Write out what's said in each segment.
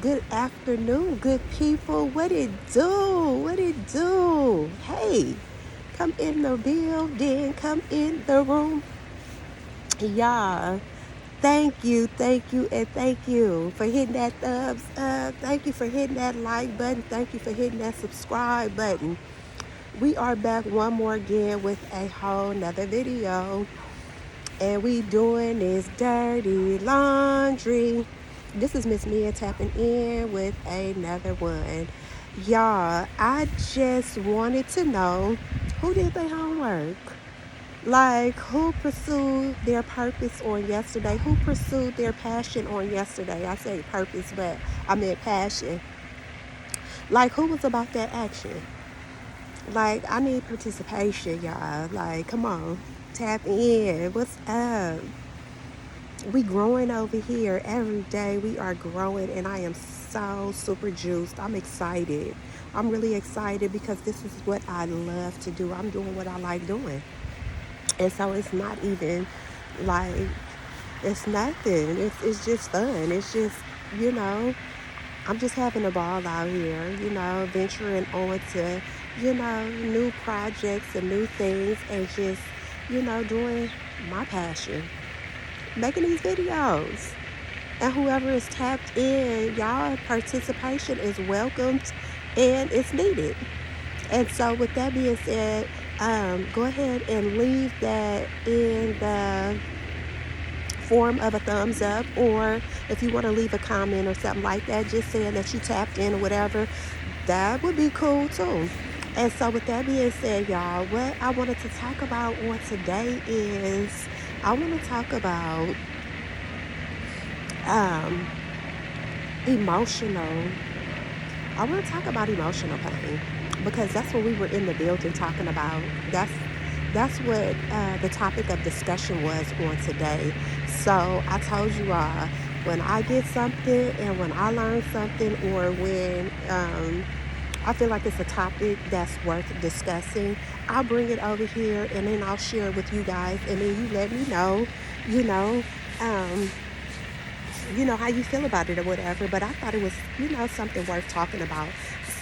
good afternoon, good people. What it do? What it do? Hey, come in the building, come in the room. Y'all, and thank you for hitting that thumbs up. Thank you for hitting that like button. Thank you for hitting that subscribe button. We are back one more again with a whole nother video. And we doing this dirty laundry. This is Miss Mia tapping in with another one. Y'all, I just wanted to know who did their homework? Like, who pursued their purpose on yesterday? Who pursued their passion on yesterday? I say purpose, but I meant passion. Like, who was about that action? Like, I need participation, y'all. Like, come on, tap in. What's up? We growing over here every day. We are growing, and I am so super juiced. I'm excited. I'm really excited because this is what I love to do. I'm doing what I like doing. And so it's not even like, it's nothing. It's just fun. It's just, you know, I'm just having a ball out here, venturing on to, new projects and new things, and just, doing my passion, making these videos. And whoever is tapped in, y'all participation is welcomed and it's needed. And so with that being said, go ahead and leave that in the form of a thumbs up, or if you want to leave a comment or something like that, just saying that you tapped in or whatever, that would be cool too. And so with that being said, y'all, what I wanted to talk about on today is I want to talk about emotional I want to talk about emotional pain, because that's what we were in the building talking about. That's what the topic of discussion was on today. So I told you all, when I get something and when I learn something, or when I feel like it's a topic that's worth discussing, I'll bring it over here and then I'll share it with you guys, and then you let me know, you know, um, how you feel about it or whatever. But I thought it was, something worth talking about.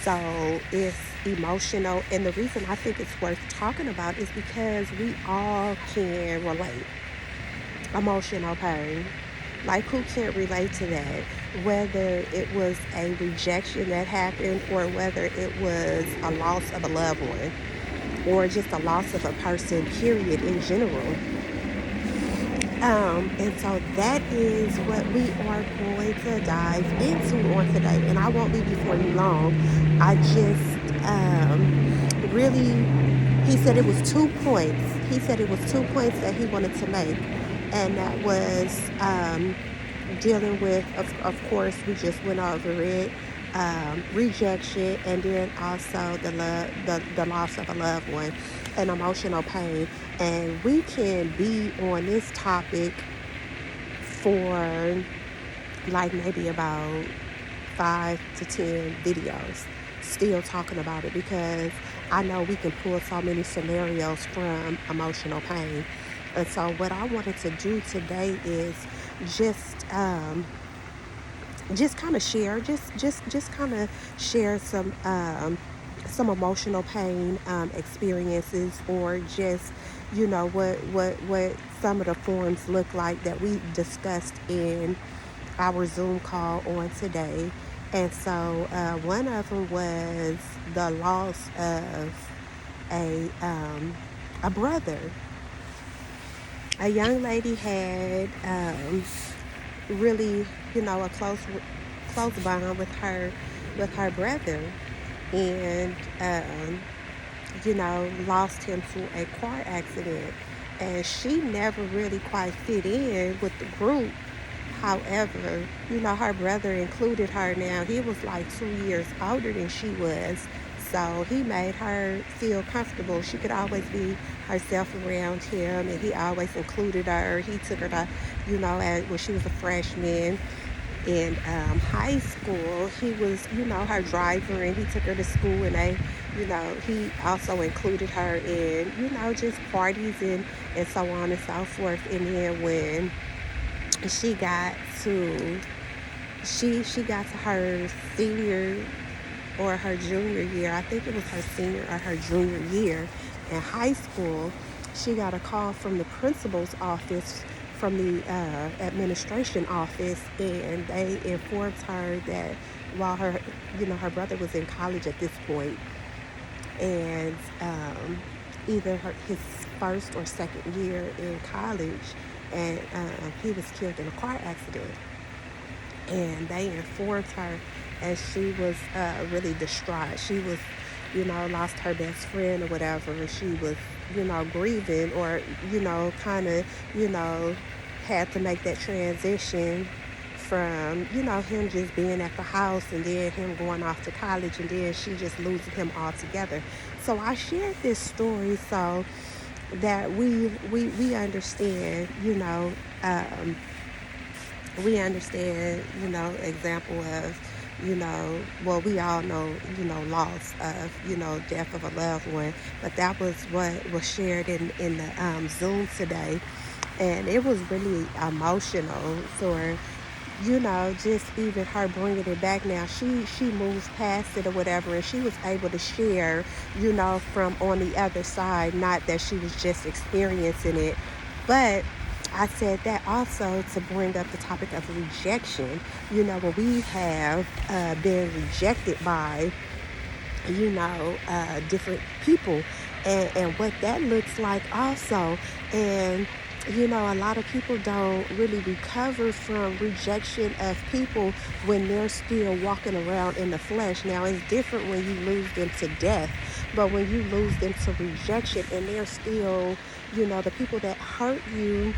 So it's emotional. And the reason I think it's worth talking about is because we all can relate. Emotional pain. Like, who can't relate to that? Whether it was a rejection that happened, or whether it was a loss of a loved one, or just a loss of a person, period, in general. And so that is what we are going to dive into on today. And I won't be before you long. I just really, he said it was 2 points. He said it was 2 points that he wanted to make. And that was dealing with, of course, we just went over it, rejection, and then also the loss of a loved one, and emotional pain. And we can be on this topic for like maybe about 5 to 10 videos, still talking about it, because I know we can pull so many scenarios from emotional pain. And so what I wanted to do today is just kind of share, just kind of share some emotional pain experiences, or just, what some of the forms look like that we discussed in our Zoom call on today. And so one of them was the loss of a brother. A young lady had really, a close bond with her brother, and lost him to a car accident. And she never really quite fit in with the group. However, her brother included her now. He was like 2 years older than she was. So he made her feel comfortable. She could always be herself around him, and he always included her. He took her to, when she was a freshman in high school, he was, her driver, and he took her to school, and he also included her in, just parties and so on and so forth. And then when she got to she got to her senior or her junior year. I think it was her senior or her junior year in high school. She got a call from the principal's office, from the administration office, and they informed her that while her brother was in college at this point, and either his first or second year in college, and he was killed in a car accident. And they informed her, and she was really distraught. She was, lost her best friend or whatever. And she was, grieving, or, kind of, had to make that transition from, him just being at the house, and then him going off to college, and then she just losing him altogether. So I shared this story so that we understand, we understand, example of, well, we all know, loss of, death of a loved one. But that was what was shared in the Zoom today. And it was really emotional for, just even her bringing it back now. She moves past it or whatever, and she was able to share, from on the other side, not that she was just experiencing it. But I said that also to bring up the topic of rejection. When we have been rejected by, different people, and what that looks like also. And a lot of people don't really recover from rejection of people when they're still walking around in the flesh. Now, it's different when you lose them to death, but when you lose them to rejection and they're still, the people that hurt you,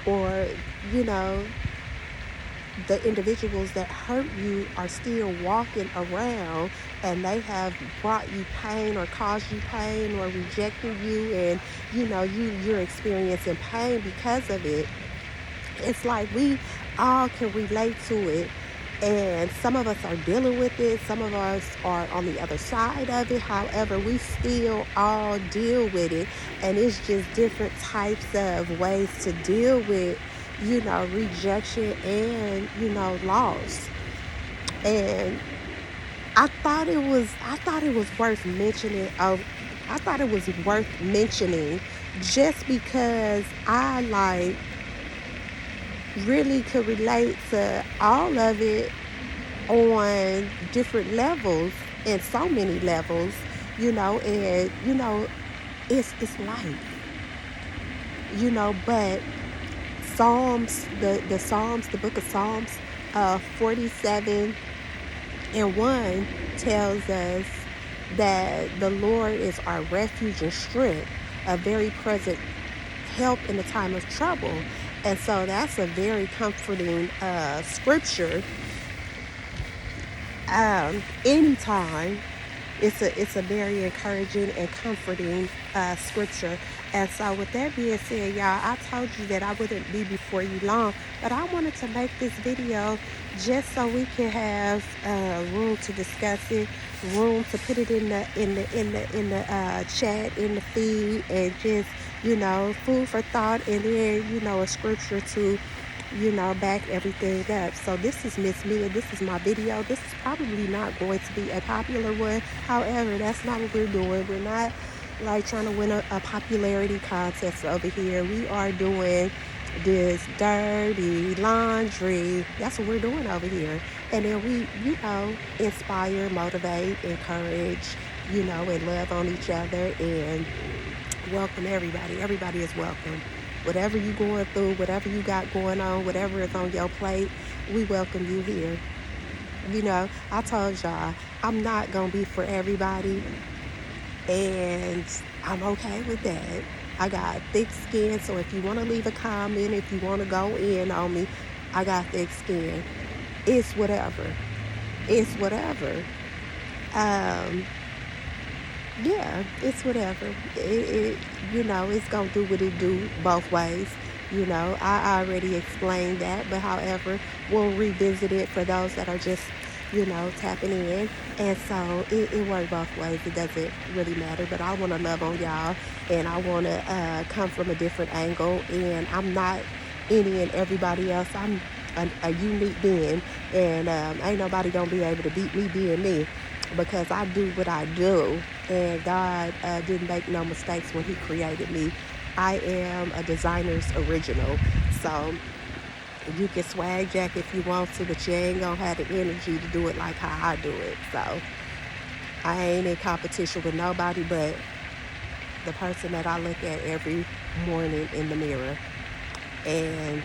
or, the individuals that hurt you are still walking around, and they have brought you pain or caused you pain or rejected you, and you're experiencing pain because of it. It's like we all can relate to it, and some of us are dealing with it, some of us are on the other side of it. However, we still all deal with it, and it's just different types of ways to deal with rejection and loss. And I thought it was worth mentioning. I thought it was worth mentioning just because I really could relate to all of it on different levels, and so many levels, and it's life, but Psalms, the Psalms, the book of Psalms 47:1 tells us that the Lord is our refuge and strength, a very present help in the time of trouble. And so that's a very comforting scripture. Anytime, it's a very encouraging and comforting scripture. And so with that being said, y'all, I told you that I wouldn't be before you long, but I wanted to make this video just so we can have room to discuss it, room to put it in the chat, in the feed, and just food for thought, and then a scripture to back everything up. So this is Miss Mia. This is my video. This is probably not going to be a popular one. However, that's not what we're doing. We're not trying to win a popularity contest over here. We are doing this dirty laundry. That's what we're doing over here. And then we, inspire, motivate, encourage, and love on each other, and welcome everybody. Everybody is welcome. Whatever you're going through, whatever you got going on, whatever is on your plate, we welcome you here. I told y'all, I'm not going to be for everybody, and I'm okay with that. I got thick skin, so if you want to leave a comment, if you want to go in on me, I got thick skin. It's whatever. It's whatever. Yeah, it's whatever. It's going to do what it do both ways. I already explained that, but however, we'll revisit it for those that are just, tapping in. And so it works both ways. It doesn't really matter, but I want to love on y'all, and I want to come from a different angle, and I'm not any and everybody else. I'm a unique being, and ain't nobody gonna be able to beat me being me, because I do what I do, and God didn't make no mistakes when He created me. I am a designer's original, so you can swag jack if you want to, but you ain't gonna have the energy to do it like how I do it. So I ain't in competition with nobody but the person that I look at every morning in the mirror. And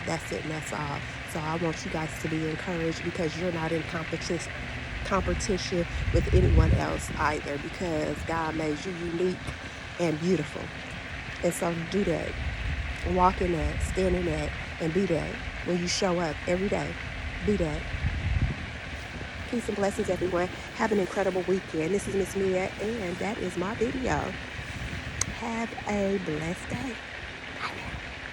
that's it, and that's all. So I want you guys to be encouraged, because you're not in competition with anyone else either, because God made you unique and beautiful. And so do that. Walk in that, stand in that, and be that. When you show up every day, be that. Peace and blessings, everyone. Have an incredible weekend. This is Miss Mia, and that is my video. Have a blessed day.